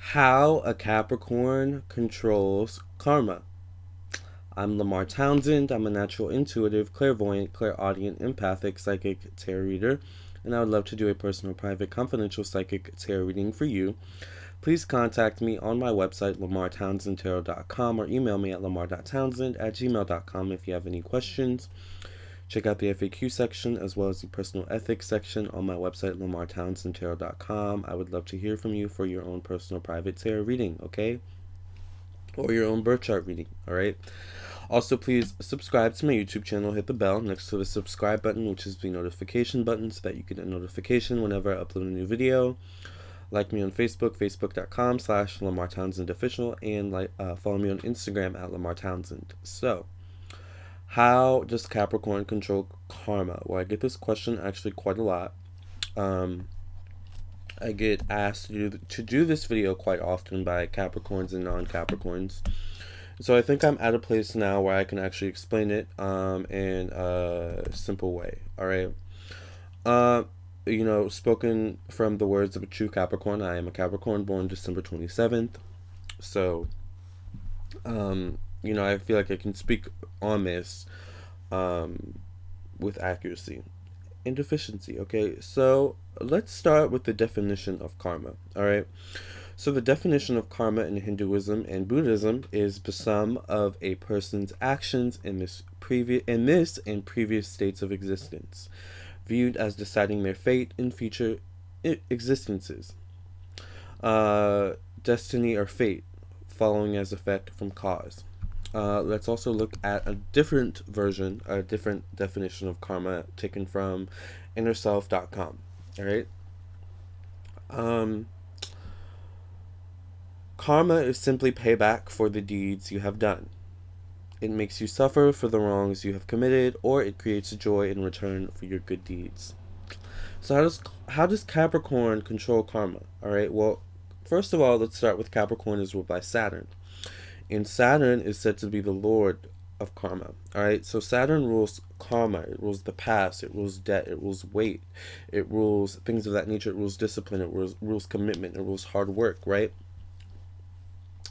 How a Capricorn Controls Karma. I'm Lamarr Townsend. I'm a natural intuitive, clairvoyant, clairaudient, empathic, psychic tarot reader, and I would love to do a personal, private, confidential psychic tarot reading for you. Please contact me on my website, lamarrtownsendtarot.com, or email me at lamar.townsend@gmail.com if you have any questions. Check out the FAQ section as well as the personal ethics section on my website, lamarrtownsendtarot.com. I would love to hear from you for your own personal private tarot reading, okay? Or your own birth chart reading, alright? Also, please subscribe to my YouTube channel. Hit the bell next to the subscribe button, which is the notification button, so that you get a notification whenever I upload a new video. Like me on Facebook, facebook.com/Lamarr Townsend Official, and follow me on Instagram at Lamarr Townsend. So, how does Capricorn control karma? Well, I get this question actually quite a lot. I get asked to do this video quite often by Capricorns and non-Capricorns. So I think I'm at a place now where I can actually explain it in a simple way. All right. Spoken from the words of a true Capricorn. I am a Capricorn born December 27th. So, I feel like I can speak on this with accuracy and efficiency. Okay, so let's start with the definition of karma. All right. So the definition of karma in Hinduism and Buddhism is the sum of a person's actions in this and previous states of existence, viewed as deciding their fate in future existences. Destiny or fate, following as effect from cause. Let's also look at a different definition of karma taken from InnerSelf.com. All right. Karma is simply payback for the deeds you have done. It makes you suffer for the wrongs you have committed, or it creates joy in return for your good deeds. So how does Capricorn control karma? All right. Well, first of all, let's start with Capricorn is ruled by Saturn, and Saturn is said to be the lord of karma. All right. So Saturn rules karma. It rules the past. It rules debt. It rules weight. It rules things of that nature. It rules discipline. It rules commitment. It rules hard work. Right.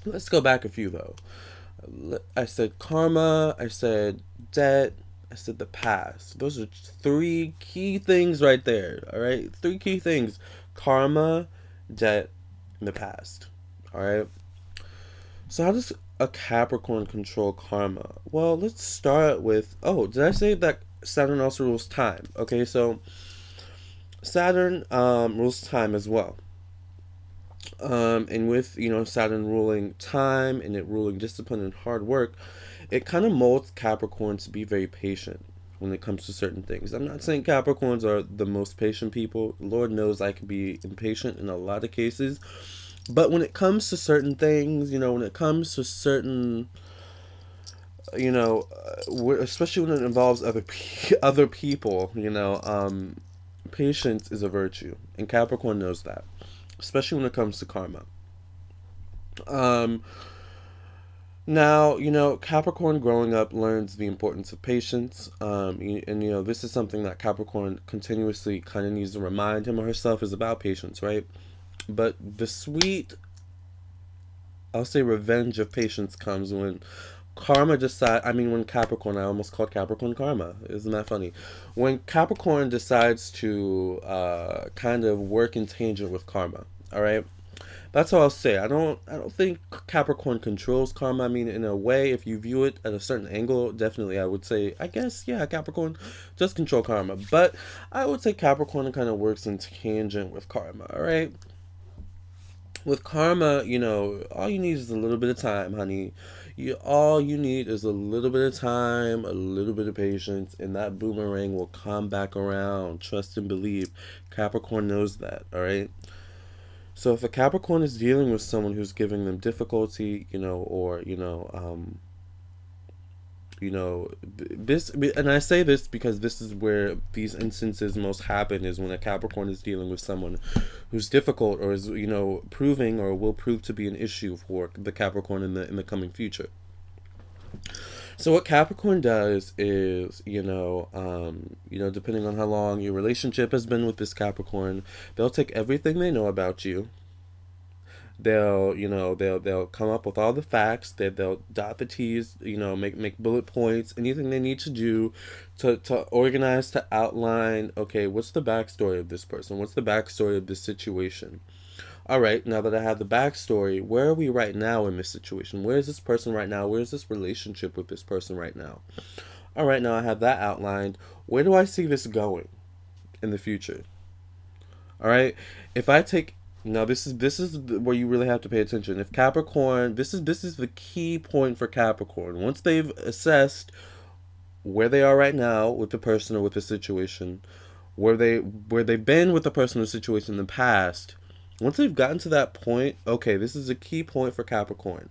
Let's go back a few though. I said karma, I said debt, I said the past. Those are three key things right there. All right, three key things: karma, debt, and the past. All right. So how does a Capricorn control karma? Well, let's start with. Oh, did I say that Saturn also rules time? Okay, so Saturn rules time as well. And with Saturn ruling time and it ruling discipline and hard work, it kind of molds Capricorn to be very patient when it comes to certain things. I'm not saying Capricorns are the most patient people. Lord knows I can be impatient in a lot of cases, but when it comes to certain things, when it comes to certain, especially when it involves other people, patience is a virtue, and Capricorn knows that, especially when it comes to karma. Um, Now, Capricorn growing up learns the importance of patience. This is something that Capricorn continuously kind of needs to remind him or herself is about patience, right? But the sweet, I'll say, revenge of patience comes when when Capricorn, I almost called Capricorn karma. Isn't that funny? When Capricorn decides to kind of work in tangent with karma, all right? That's all I'll say. I don't think Capricorn controls karma. I mean, in a way, if you view it at a certain angle, definitely I would say, I guess, yeah, Capricorn does control karma. But I would say Capricorn kind of works in tangent with karma, all right? With karma, all you need is a little bit of time, honey. All you need is a little bit of time, a little bit of patience, and that boomerang will come back around. Trust and believe. Capricorn knows that, all right? So if a Capricorn is dealing with someone who's giving them difficulty, or this, and I say this because this is where these instances most happen, is when a Capricorn is dealing with someone who's difficult or is proving or will prove to be an issue for the Capricorn in the coming future. So what Capricorn does is, depending on how long your relationship has been with this Capricorn, they'll take everything they know about you, They'll come up with all the facts. They'll dot the T's. Make bullet points. Anything they need to do to organize, to outline. Okay, what's the backstory of this person? What's the backstory of this situation? All right, now that I have the backstory, where are we right now in this situation? Where is this person right now? Where is this relationship with this person right now? All right, now I have that outlined. Where do I see this going in the future? All right, if I take now this is where you really have to pay attention. If Capricorn, this is the key point for Capricorn. Once they've assessed where they are right now with the person or with the situation, where they've been with the person or situation in the past, once they've gotten to that point, okay, this is a key point for Capricorn.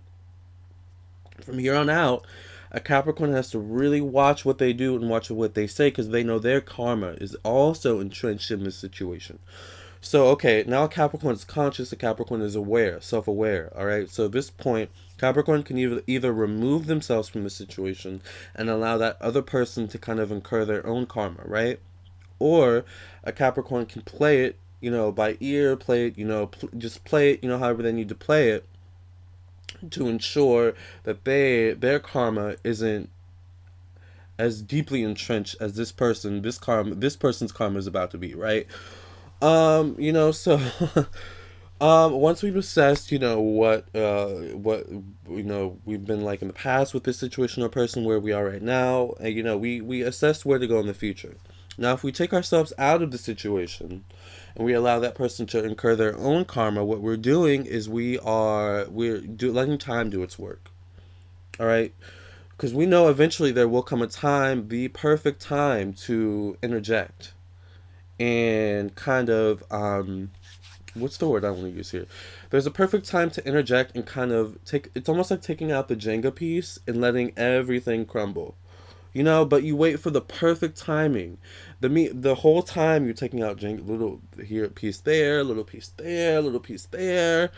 From here on out, a Capricorn has to really watch what they do and watch what they say, because they know their karma is also entrenched in this situation. So, okay, now Capricorn is conscious, a Capricorn is aware, self aware, all right? So, at this point, Capricorn can either remove themselves from the situation and allow that other person to kind of incur their own karma, right? Or a Capricorn can play it, by ear, play it, just play it, however they need to play it, to ensure that their karma isn't as deeply entrenched as this person's karma is about to be, right? So once we've assessed, what we've been like in the past with this situation or person, where we are right now, and we assess where to go in the future. Now, if we take ourselves out of the situation and we allow that person to incur their own karma, what we're doing is letting time do its work. All right, because we know eventually there will come a time, the perfect time, to interject and kind of what's the word I want to use here? There's a perfect time to interject and kind of take. It's almost like taking out the Jenga piece and letting everything crumble. But you wait for the perfect timing. The whole time you're taking out Jenga, little here piece there, little piece there, little piece there,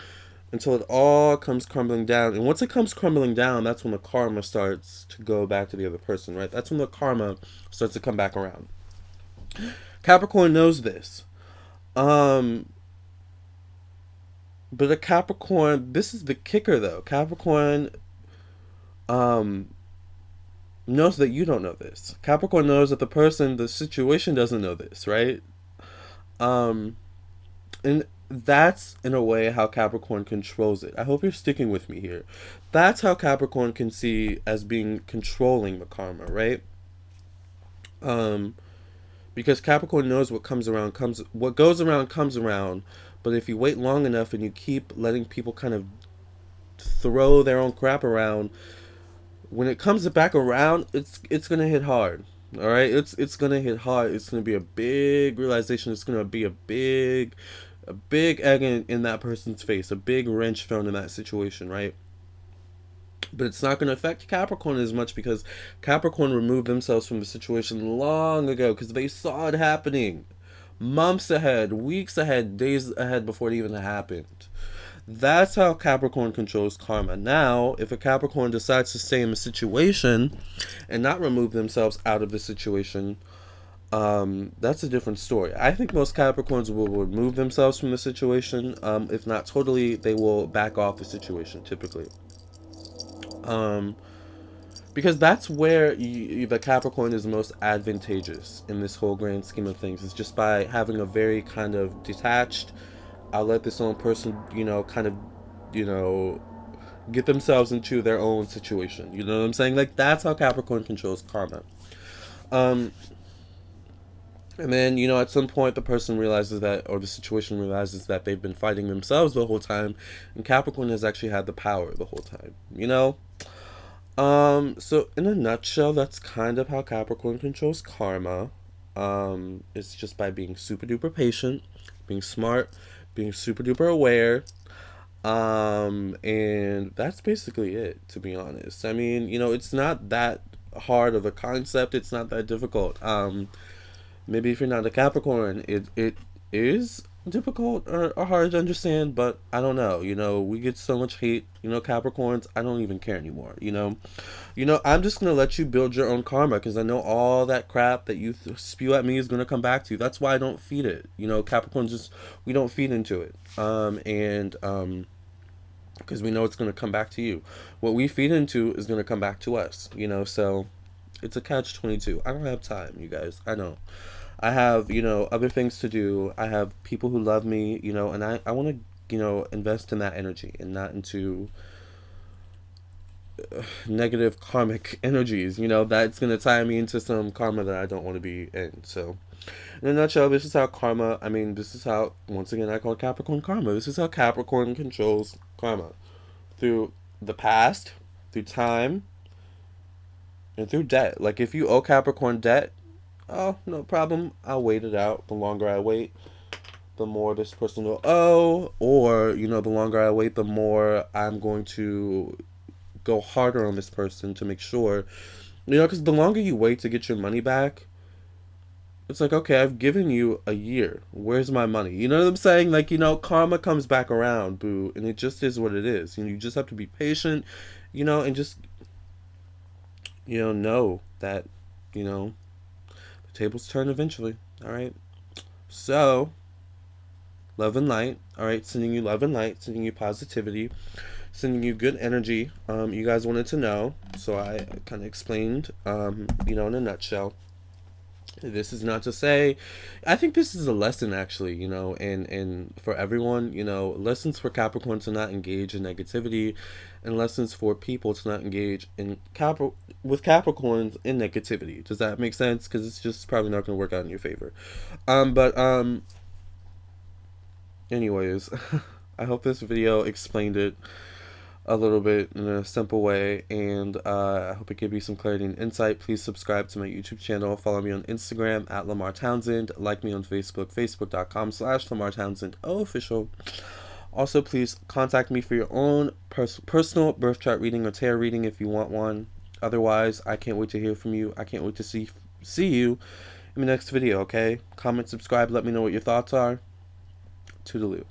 until it all comes crumbling down. And once it comes crumbling down, that's when the karma starts to go back to the other person, right? That's when the karma starts to come back around. Capricorn knows this. Um, but a Capricorn, this is the kicker though. Capricorn um knows that you don't know this. Capricorn knows that the situation doesn't know this, right? Um, and that's in a way how Capricorn controls it. I hope you're sticking with me here. That's how Capricorn can see as being controlling the karma, right? Um, because Capricorn knows what goes around comes around. But if you wait long enough and you keep letting people kind of throw their own crap around, when it comes back around, it's gonna hit hard. All right, it's gonna hit hard. It's gonna be a big realization. It's gonna be a big egg in that person's face, a big wrench thrown in that situation, right? But it's not going to affect Capricorn as much, because Capricorn removed themselves from the situation long ago, because they saw it happening months ahead, weeks ahead, days ahead before it even happened. That's how Capricorn controls karma. Now, if a Capricorn decides to stay in the situation and not remove themselves out of the situation, that's a different story. I think most Capricorns will remove themselves from the situation. If not totally, they will back off the situation typically. Um, because that's where the Capricorn is most advantageous in this whole grand scheme of things. Is just by having a very kind of detached, I'll let this own person, kind of, you know, get themselves into their own situation. You know what I'm saying? Like, that's how Capricorn controls karma. Um, and then, at some point, the person realizes that, or the situation realizes that they've been fighting themselves the whole time, and Capricorn has actually had the power the whole time. So in a nutshell, that's kind of how Capricorn controls karma. It's just by being super duper patient, being smart, being super duper aware. And that's basically it, to be honest. I mean, it's not that hard of a concept. It's not that difficult. Maybe if you're not a Capricorn, it is difficult or hard to understand, but I don't know. We get so much hate, Capricorns, I don't even care anymore, I'm just going to let you build your own karma, because I know all that crap that you spew at me is going to come back to you. That's why I don't feed it. Capricorns, just, we don't feed into it. And because we know it's going to come back to you. What we feed into is going to come back to us, you know, so it's a catch 22. I don't have time, you guys. I know. I have, you know, other things to do. I have people who love me, you know, and I want to, you know, invest in that energy and not into negative karmic energies, you know, that's going to tie me into some karma that I don't want to be in. So, in a nutshell, this is how karma, I mean, this is how, once again, I call it Capricorn karma. This is how Capricorn controls karma through the past, through time, and through debt. Like, if you owe Capricorn debt, oh, no problem. I'll wait it out. The longer I wait, the more this person will owe. Or, you know, the longer I wait, the more I'm going to go harder on this person to make sure, you know, because the longer you wait to get your money back, it's like, okay, I've given you a year. Where's my money? You know what I'm saying? Like, you know, karma comes back around, boo, and it just is what it is. You know, you just have to be patient, you know, and just, you know that, you know, the tables turn eventually. All right. So, love and light. All right, sending you love and light, sending you positivity, sending you good energy. You guys wanted to know, so I kind of explained, you know, in a nutshell. This is not to say, I think this is a lesson actually, you know, and for everyone, you know, lessons for Capricorn to not engage in negativity, and lessons for people to not engage in with Capricorns in negativity. Does that make sense? Because it's just probably not going to work out in your favor. But anyways, I hope this video explained it a little bit in a simple way, and I hope it gave you some clarity and insight. Please subscribe to my YouTube channel. Follow me on Instagram at Lamarr Townsend. Like me on Facebook, facebook.com/Lamarr Townsend official. Also, please contact me for your own personal birth chart reading or tarot reading if you want one. Otherwise, I can't wait to hear from you. I can't wait to see you in the next video, okay? Comment, subscribe, let me know what your thoughts are. Toodaloo.